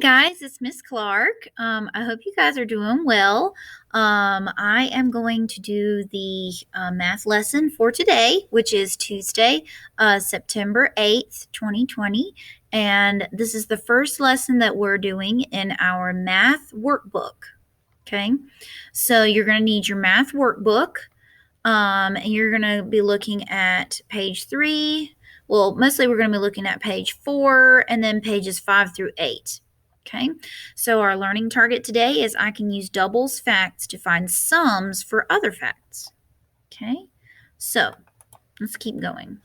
guys, it's Miss Clark. I hope you guys are doing well. I am going to do the math lesson for today, which is Tuesday, September 8th, 2020. And this is the first lesson that we're doing in our math workbook. Okay, so you're going to need your math workbook, and you're going to be looking at page 3. Well, mostly we're going to be looking at page 4 and then pages 5 through 8. Okay, so our learning target today is I can use doubles facts to find sums for other facts. Okay, so let's keep going.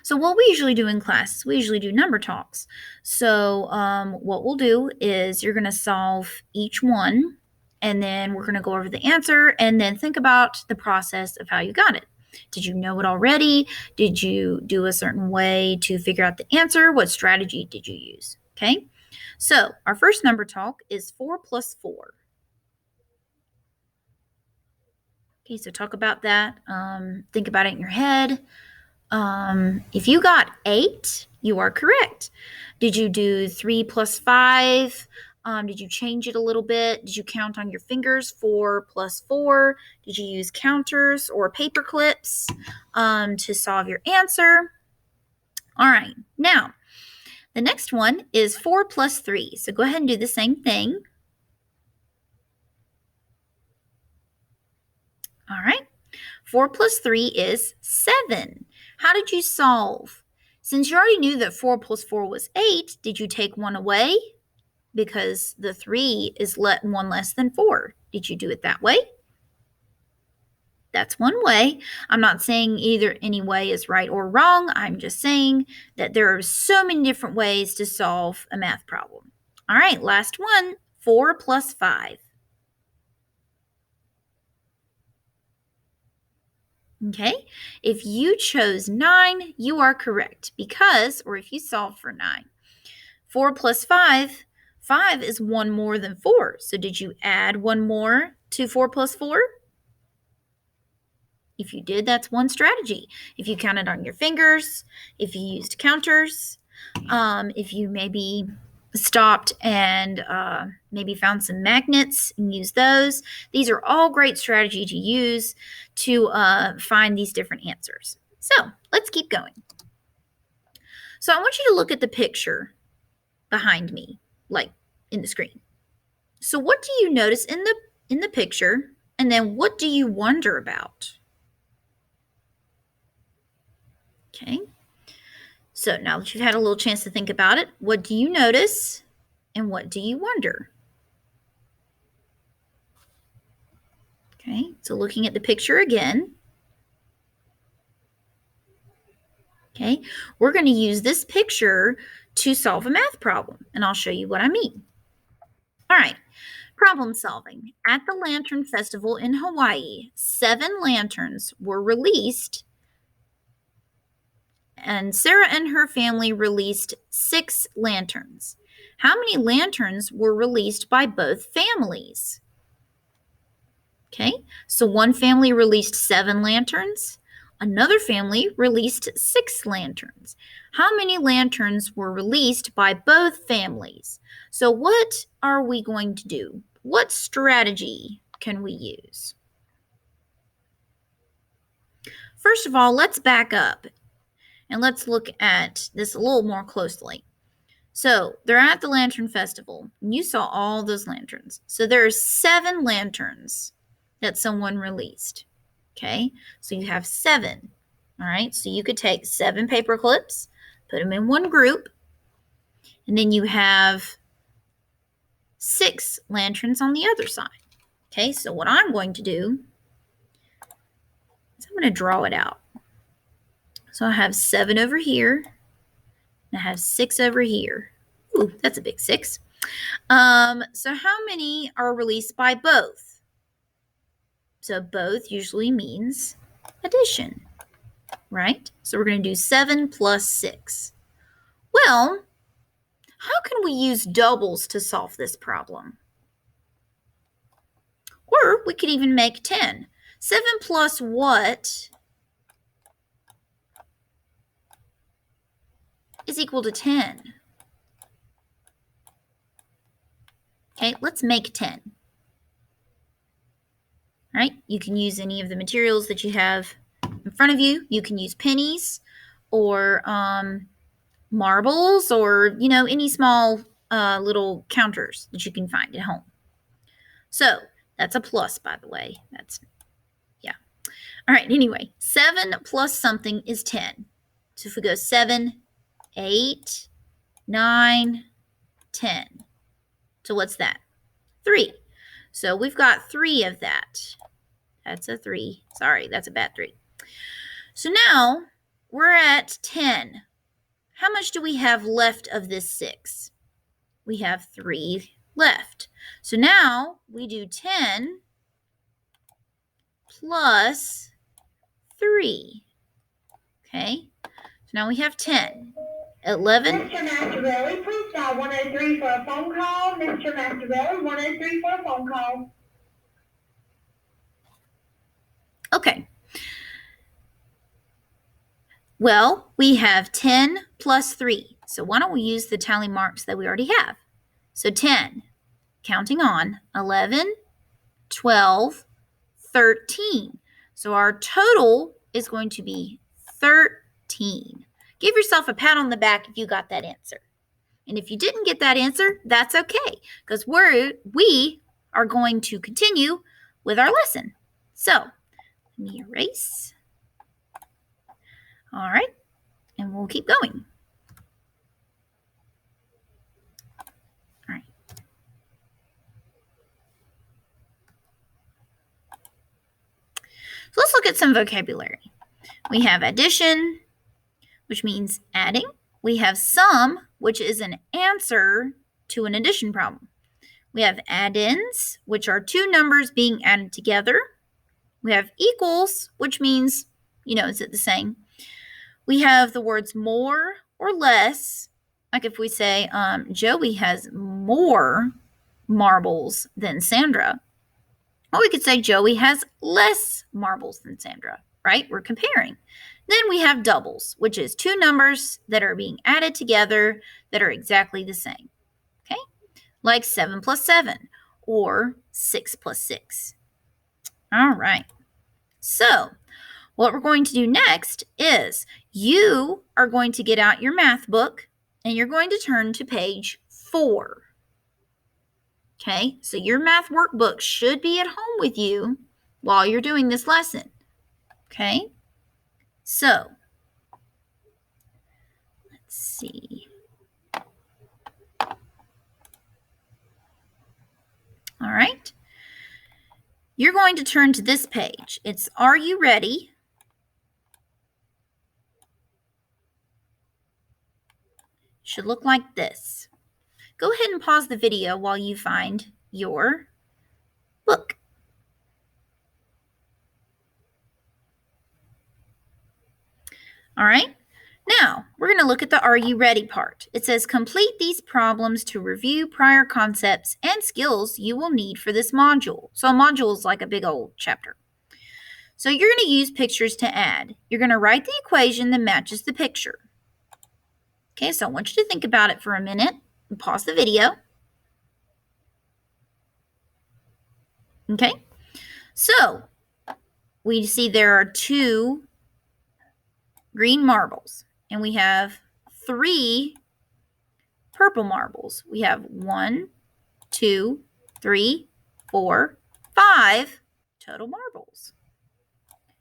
So what we usually do in class is we usually do number talks. So what we'll do is you're going to solve each one, and then we're going to go over the answer and then think about the process of how you got it. Did you know it already? Did you do a certain way to figure out the answer? What strategy did you use? Okay, so our first number talk is 4 plus 4. Okay, so talk about that. Think about it in your head. If you got 8, you are correct. Did you do 3 plus 5? Did you change it a little bit? Did you count on your fingers 4 plus 4? Did you use counters or paper clips to solve your answer? All right, now the next one is 4 plus 3. So go ahead and do the same thing. All right, 4 plus 3 is 7. How did you solve? Since you already knew that 4 plus 4 was 8, did you take 1 away? Because the 3 is 1 less than 4. Did you do it that way? That's one way. I'm not saying either any way is right or wrong. I'm just saying that there are so many different ways to solve a math problem. All right, last one, 4 plus 5. Okay, if you chose 9, you are correct because, or if you solve for 9, 4 plus 5, 5 is 1 more than 4. So did you add 1 more to 4 plus 4? If you did, that's one strategy. If you counted on your fingers, if you used counters, if you maybe stopped and maybe found some magnets and used those, these are all great strategy to use to find these different answers. So let's keep going. So I want you to look at the picture behind me, like in the screen. So what do you notice in the picture, and then what do you wonder about? Okay, so now that you've had a little chance to think about it, what do you notice and what do you wonder? Okay, so looking at the picture again. Okay, we're going to use this picture to solve a math problem, and I'll show you what I mean. All right, problem solving. At the Lantern Festival in Hawaii, 7 lanterns were released, and Sarah and her family released 6 lanterns. How many lanterns were released by both families? Okay, so one family released 7 lanterns. Another family released 6 lanterns. How many lanterns were released by both families? So what are we going to do? What strategy can we use? First of all, let's back up and let's look at this a little more closely. So they're at the Lantern Festival, and you saw all those lanterns. So there are 7 lanterns that someone released. Okay, so you have 7. All right, so you could take 7 paper clips, put them in one group, and then you have 6 lanterns on the other side. Okay, so what I'm going to do is I'm going to draw it out. So I have 7 over here, and I have 6 over here. Ooh, that's a big 6. So how many are released by both? So both usually means addition, right? So we're going to do 7 plus 6. Well, how can we use doubles to solve this problem? Or we could even make 10. 7 plus what is equal to 10? Okay, let's make 10. All right, you can use any of the materials that you have in front of you. You can use pennies or marbles or, any small little counters that you can find at home. So that's a plus, by the way. Yeah. All right, anyway, 7 plus something is 10. So if we go 7, 8, 9, 10. So what's that? 3. So we've got 3 of that. That's a 3. Sorry, that's a bad 3. So now we're at 10. How much do we have left of this 6? We have 3 left. So now we do 10 plus 3. Okay, so now we have 10. 11. Mr. Mastrovelli, please dial 103 for a phone call. Mr. Mastrovelli, 103 for a phone call. Okay. Well, we have 10 plus 3. So why don't we use the tally marks that we already have? So 10, counting on, 11, 12, 13. So our total is going to be 13. Give yourself a pat on the back if you got that answer. And if you didn't get that answer, that's okay, because we are going to continue with our lesson. So let me erase. All right, and we'll keep going. All right. So let's look at some vocabulary. We have addition, which means adding. We have sum, which is an answer to an addition problem. We have add-ins, which are two numbers being added together. We have equals, which means, is it the same? We have the words more or less. Like if we say, Joey has more marbles than Sandra. Or we could say Joey has less marbles than Sandra, right? We're comparing. Then we have doubles, which is two numbers that are being added together that are exactly the same. Okay? Like 7 plus 7 or 6 plus 6. All right. So what we're going to do next is you are going to get out your math book and you're going to turn to page 4. Okay, so your math workbook should be at home with you while you're doing this lesson. Okay, so let's see. All right, you're going to turn to this page. It's Are You Ready? Should look like this. Go ahead and pause the video while you find your book. All right, now we're going to look at the Are You Ready part. It says complete these problems to review prior concepts and skills you will need for this module. So a module is like a big old chapter. So you're going to use pictures to add. You're going to write the equation that matches the picture. Okay, so I want you to think about it for a minute and pause the video. Okay, so we see there are 2 green marbles and we have 3 purple marbles. We have 1, 2, 3, 4, 5 total marbles.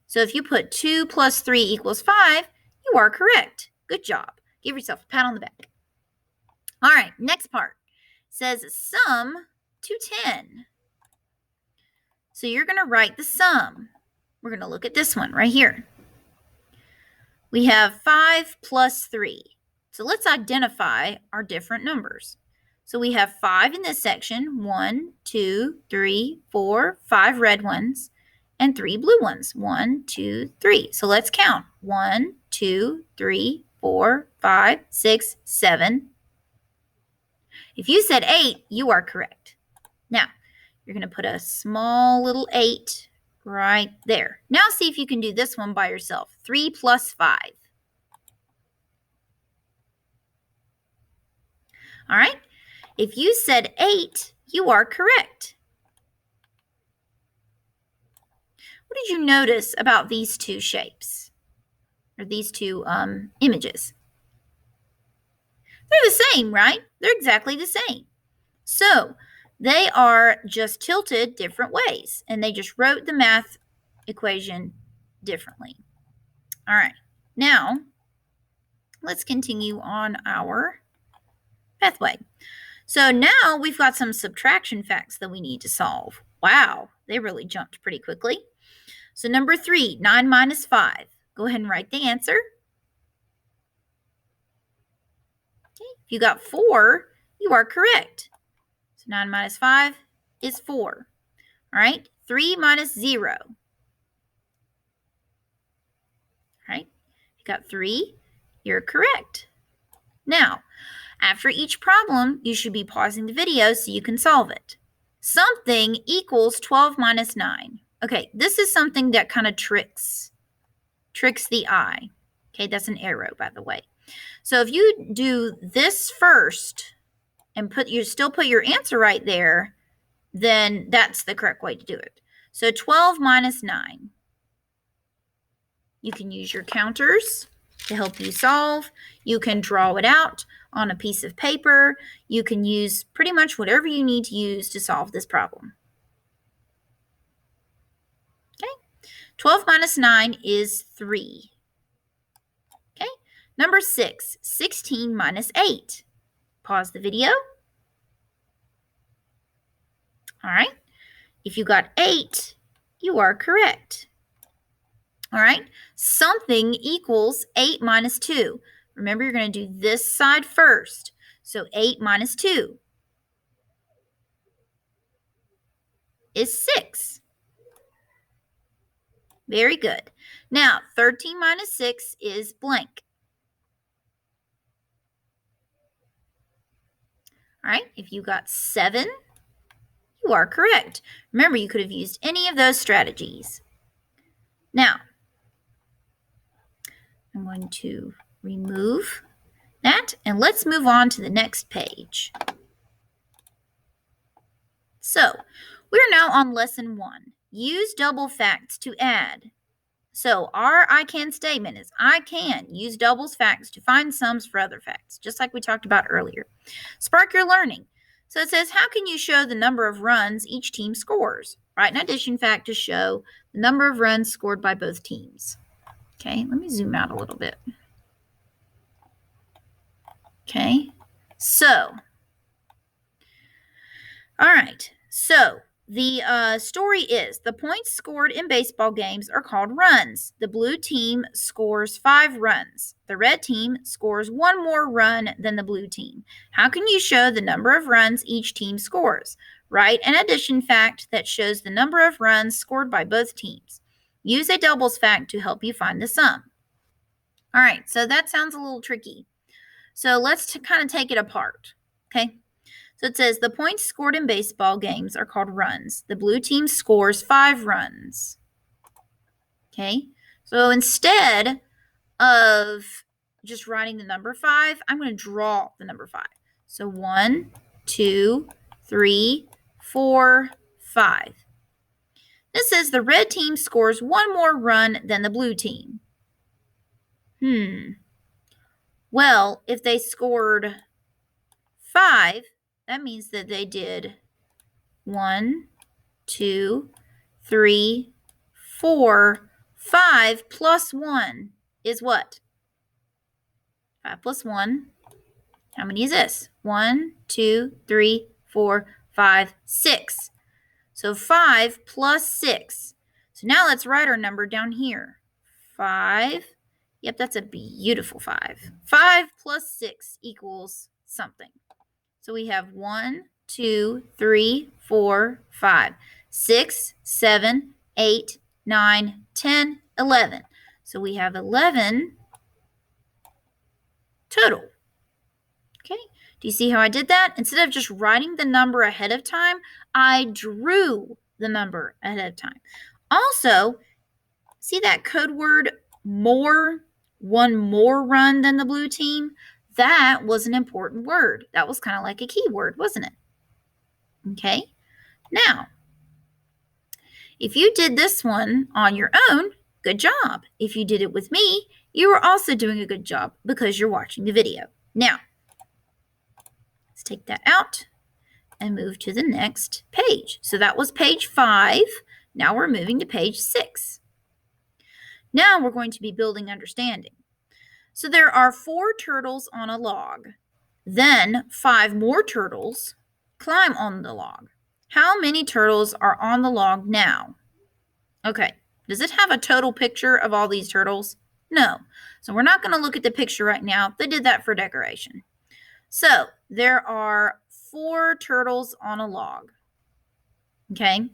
So if you put 2 plus 3 equals 5, you are correct. Good job. Give yourself a pat on the back. All right, next part says sum to 10. So you're going to write the sum. We're going to look at this one right here. We have 5 plus 3. So let's identify our different numbers. So we have 5 in this section. 1, 2, 3, 4, 5 red ones, and 3 blue ones. 1, 2, 3. So let's count. 1, 2, 3, 4, 5, 6, 7. If you said 8, you are correct. Now, you're going to put a small little 8 right there. Now see if you can do this one by yourself. 3 plus 5. All right. If you said 8, You are correct. What did you notice about these two shapes? Or these two images? They're the same, right? They're exactly the same. So they are just tilted different ways, and they just wrote the math equation differently. All right, now let's continue on our pathway. So now we've got some subtraction facts that we need to solve. Wow, they really jumped pretty quickly. So number 3, 9 minus 5. Go ahead and write the answer. Okay, if you got 4, you are correct. So 9 minus 5 is 4. All right, 3 minus 0. All right, you got 3, you're correct. Now, after each problem, you should be pausing the video so you can solve it. Something equals 12 minus 9. Okay, this is something that kind of tricks the eye. Okay, that's an arrow, by the way. So if you do this first and still put your answer right there, then that's the correct way to do it. So 12 minus 9. You can use your counters to help you solve. You can draw it out on a piece of paper. You can use pretty much whatever you need to use to solve this problem. Okay, 12 minus 9 is 3. Okay, number 6, 16 minus 8. Pause the video. All right, if you got 8, you are correct. All right, something equals 8 minus 2. Remember, you're going to do this side first. So 8 minus 2 is 6. Very good. Now, 13 minus 6 is blank. All right, if you got 7, you are correct. Remember, you could have used any of those strategies. Now, I'm going to remove that, and let's move on to the next page. So, we're now on lesson 1. Use double facts to add. So, our I can statement is I can use doubles facts to find sums for other facts, just like we talked about earlier. Spark your learning. So it says, how can you show the number of runs each team scores? Write an addition fact to show the number of runs scored by both teams. Okay, let me zoom out a little bit. Okay, so, all right, so the story is the points scored in baseball games are called runs. The blue team scores 5 runs. The red team scores 1 more run than the blue team. How can you show the number of runs each team scores? Write an addition fact that shows the number of runs scored by both teams. Use a doubles fact to help you find the sum. All right, so that sounds a little tricky. So let's kind of take it apart, okay? So it says the points scored in baseball games are called runs. The blue team scores 5 runs. Okay, so instead of just writing the number 5, I'm going to draw the number 5. So 1, 2, 3, 4, 5. This says the red team scores 1 more run than the blue team. Well, if they scored 5, that means that they did 1, 2, 3, 4, 5 plus 1 is what? 5 plus 1. How many is this? 1, 2, 3, 4, 5, 6. So 5 plus 6. So now let's write our number down here. 5. Yep, that's a beautiful 5. 5 plus 6 equals something. So we have 1, 2, 3, 4, 5, 6, 7, 8, 9, 10, 11. So we have 11 total. Okay, do you see how I did that? Instead of just writing the number ahead of time, I drew the number ahead of time. Also, see that code word more? 1 more run than the blue team? That was an important word. That was kind of like a keyword, wasn't it? Okay, now, if you did this one on your own, good job. If you did it with me, you are also doing a good job because you're watching the video. Now, let's take that out and move to the next page. So that was page 5. Now we're moving to page 6. Now we're going to be building understanding. So there are 4 turtles on a log. Then 5 more turtles climb on the log. How many turtles are on the log now? Okay, does it have a total picture of all these turtles? No. So we're not going to look at the picture right now. They did that for decoration. So there are 4 turtles on a log. Okay,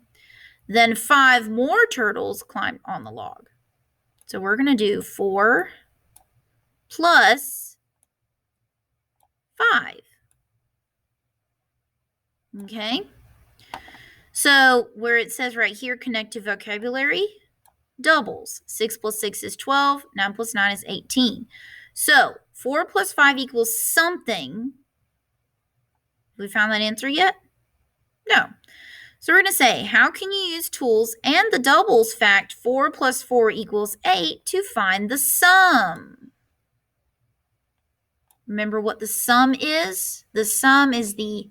then 5 more turtles climbed on the log. So we're going to do 4 plus 5. Okay, so where it says right here, connected vocabulary, doubles. 6 plus 6 is 12. 9 plus 9 is 18. So 4 plus 5 equals something. Have we found that answer yet? No. So we're going to say, how can you use tools and the doubles fact 4 plus 4 equals 8 to find the sum? Remember what the sum is? The sum is the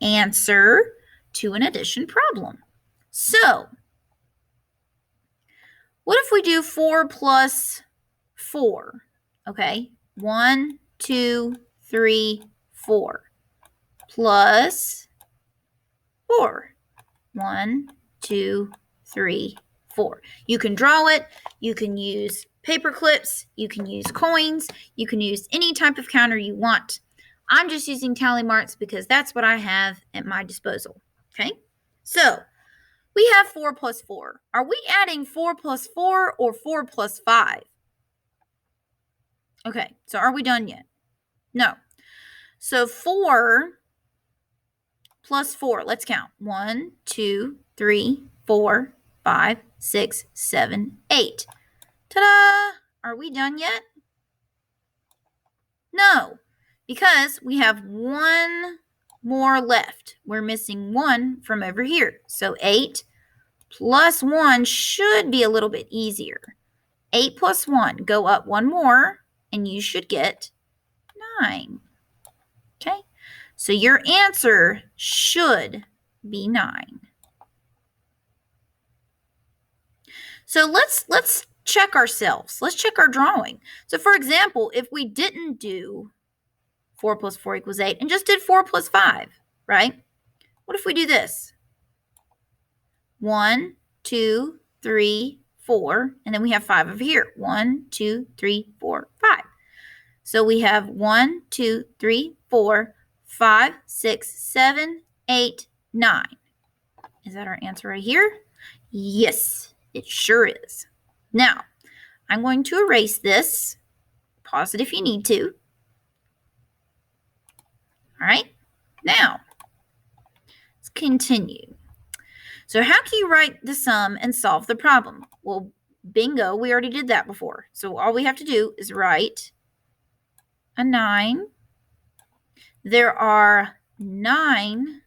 answer to an addition problem. So, what if we do 4 plus 4? Okay, 1, 2, 3, 4. Plus 4. 1, 2, 3, 4. You can draw it. You can use paper clips. You can use coins. You can use any type of counter you want. I'm just using tally marks because that's what I have at my disposal. Okay, so we have 4 plus 4. Are we adding 4 plus 4 or 4 plus 5? Okay, so are we done yet? No. So 4 plus 4, let's count. 1, 2, 3, 4, 5, 6, 7, 8. Ta-da! Are we done yet? No, because we have 1 more left. We're missing 1 from over here. So 8 plus 1 should be a little bit easier. 8 plus 1, go up 1 more, and you should get 9. Okay, so your answer should be 9. So let's check ourselves. Let's check our drawing. So for example, if we didn't do 4 plus 4 equals 8 and just did 4 plus 5, right? What if we do this? 1, 2, 3, 4, and then we have 5 over here. 1, 2, 3, 4, 5. So we have 1, 2, 3, 4, 5, 6, 7, 8, 9. Is that our answer right here? Yes, it sure is. Now, I'm going to erase this. Pause it if you need to. All right, now, let's continue. So how can you write the sum and solve the problem? Well, bingo, we already did that before. So all we have to do is write a 9. There are 9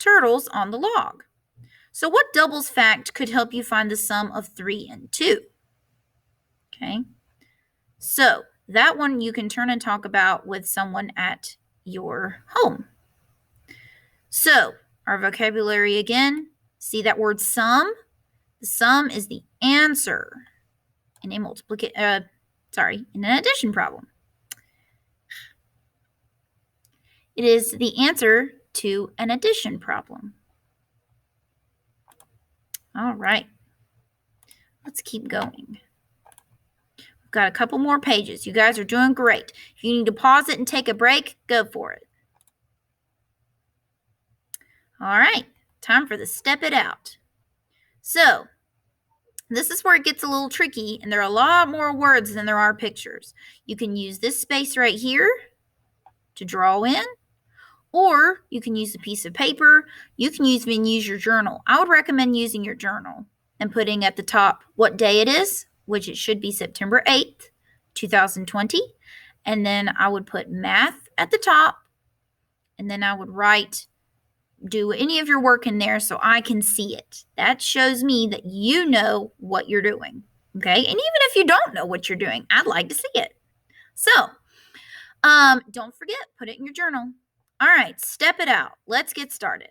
turtles on the log. So what doubles fact could help you find the sum of 3 and 2? Okay, so that one you can turn and talk about with someone at your home. So our vocabulary again, see that word sum? The sum is the answer in an addition problem. It is the answer to an addition problem. All right, let's keep going. We've got a couple more pages. You guys are doing great. If you need to pause it and take a break, go for it. All right, time for the step it out. So this is where it gets a little tricky, and there are a lot more words than there are pictures. You can use this space right here to draw in, or you can use a piece of paper. You can even use your journal. I would recommend using your journal and putting at the top what day it is, which it should be September 8th, 2020. And then I would put math at the top, and then I would write do any of your work in there so I can see it. That shows me that you know what you're doing. Okay. And even if you don't know what you're doing, I'd like to see it. So, don't forget, put it in your journal. All right, step it out. Let's get started.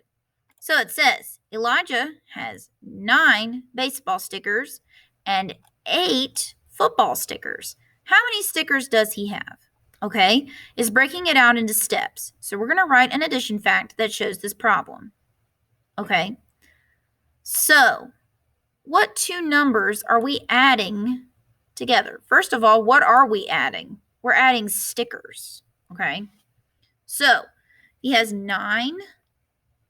So it says Elijah has 9 baseball stickers and 8 football stickers. How many stickers does he have? Okay, is breaking it out into steps. So we're going to write an addition fact that shows this problem. Okay, so what 2 numbers are we adding together? First of all, what are we adding? We're adding stickers. Okay, so he has 9.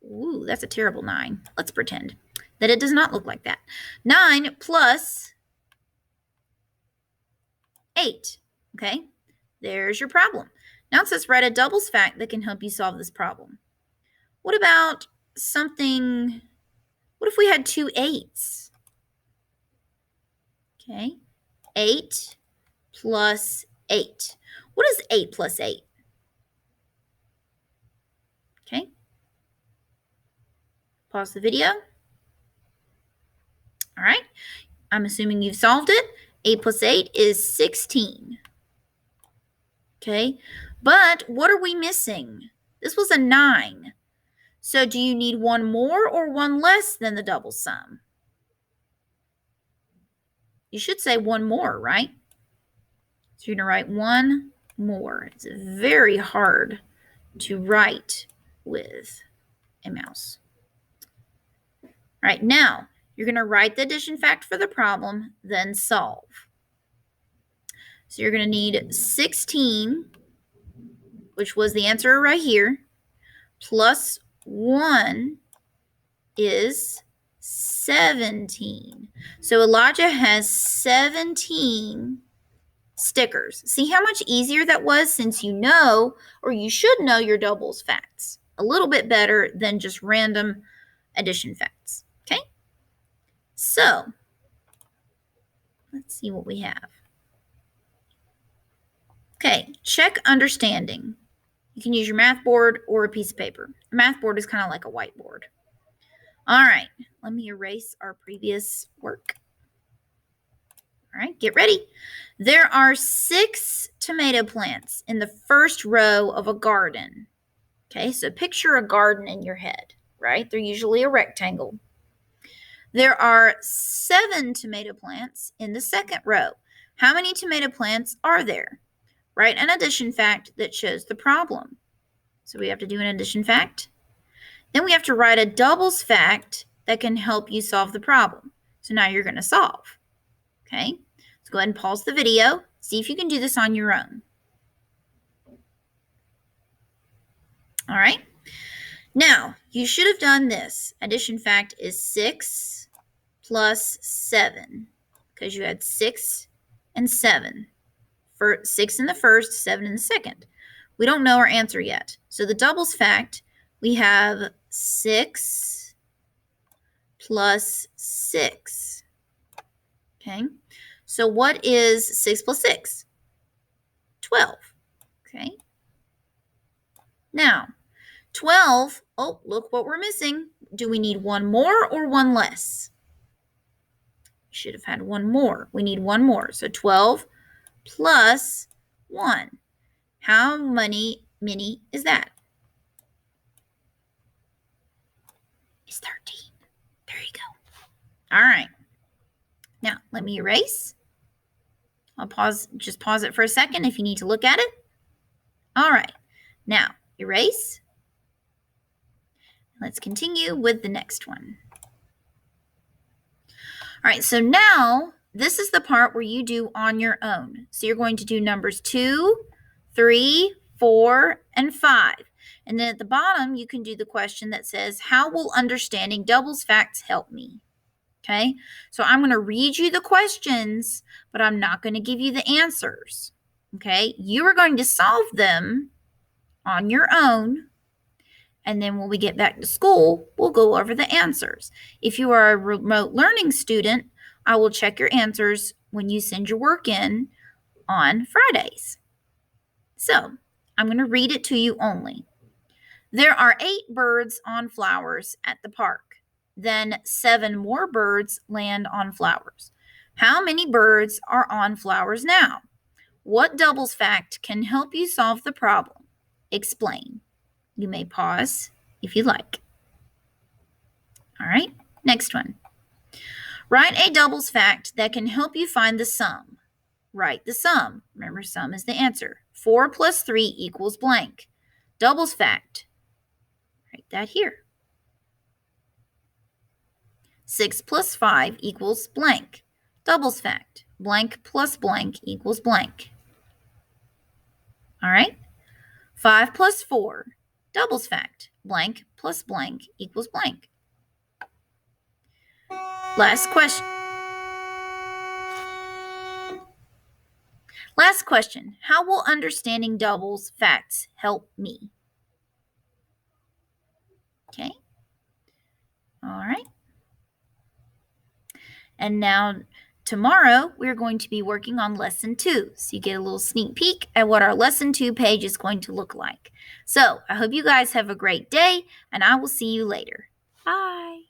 Ooh, that's a terrible 9. Let's pretend that it does not look like that. 9 plus 8. Okay, there's your problem. Now it says write a doubles fact that can help you solve this problem. What about something, what if we had 2 8s? Okay, 8 plus 8. What is 8 plus 8? Okay, pause the video. All right, I'm assuming you've solved it. 8 plus 8 is 16. Okay, but what are we missing? This was a 9. So do you need one more or one less than the double sum? You should say one more, right? So you're going to write one more. It's very hard to write with a mouse. All right, now you're going to write the addition fact for the problem, then solve. So you're going to need 16, which was the answer right here, plus 1 is 17. So Elijah has 17 stickers. See how much easier that was since you know, or you should know, your doubles facts a little bit better than just random addition facts. Okay, so let's see what we have. Okay, check understanding. You can use your math board or a piece of paper. A math board is kind of like a whiteboard. All right, let me erase our previous work. All right, get ready. There are 6 tomato plants in the first row of a garden. Okay, so picture a garden in your head, right? They're usually a rectangle. There are 7 tomato plants in the second row. How many tomato plants are there? Write an addition fact that shows the problem. So we have to do an addition fact. Then we have to write a doubles fact that can help you solve the problem. So now you're going to solve. Okay, let's go ahead and pause the video. See if you can do this on your own. All right. Now, you should have done this. Addition fact is 6 plus 7, because you had 6 and 7. For 6 in the first, 7 in the second. We don't know our answer yet. So the doubles fact, we have 6 plus 6. Okay, so what is 6 plus 6? 12. Okay, now 12, oh, look what we're missing. Do we need one more or one less? We should have had one more. We need one more. So 12 plus 1. How many is that? It's 13. There you go. All right. Now, let me erase. I'll just pause it for a second if you need to look at it. All right. Now, erase. Let's continue with the next one. All right, so now this is the part where you do on your own. So you're going to do numbers 2, 3, 4, and 5. And then at the bottom, you can do the question that says, how will understanding doubles facts help me? Okay, so I'm going to read you the questions, but I'm not going to give you the answers. Okay, you are going to solve them on your own. And then when we get back to school, we'll go over the answers. If you are a remote learning student, I will check your answers when you send your work in on Fridays. So I'm going to read it to you only. There are 8 birds on flowers at the park. Then 7 more birds land on flowers. How many birds are on flowers now? What doubles fact can help you solve the problem? Explain. You may pause if you like. All right, next one. Write a doubles fact that can help you find the sum. Write the sum. Remember, sum is the answer. 4 plus 3 equals blank. Doubles fact. Write that here. 6 plus 5 equals blank. Doubles fact. Blank plus blank equals blank. All right. 5 plus 4. Doubles fact. Blank plus blank equals blank. Last question. Last question. How will understanding doubles facts help me? Okay. All right. And now tomorrow we're going to be working on lesson 2. So you get a little sneak peek at what our lesson 2 page is going to look like. So I hope you guys have a great day, and I will see you later. Bye.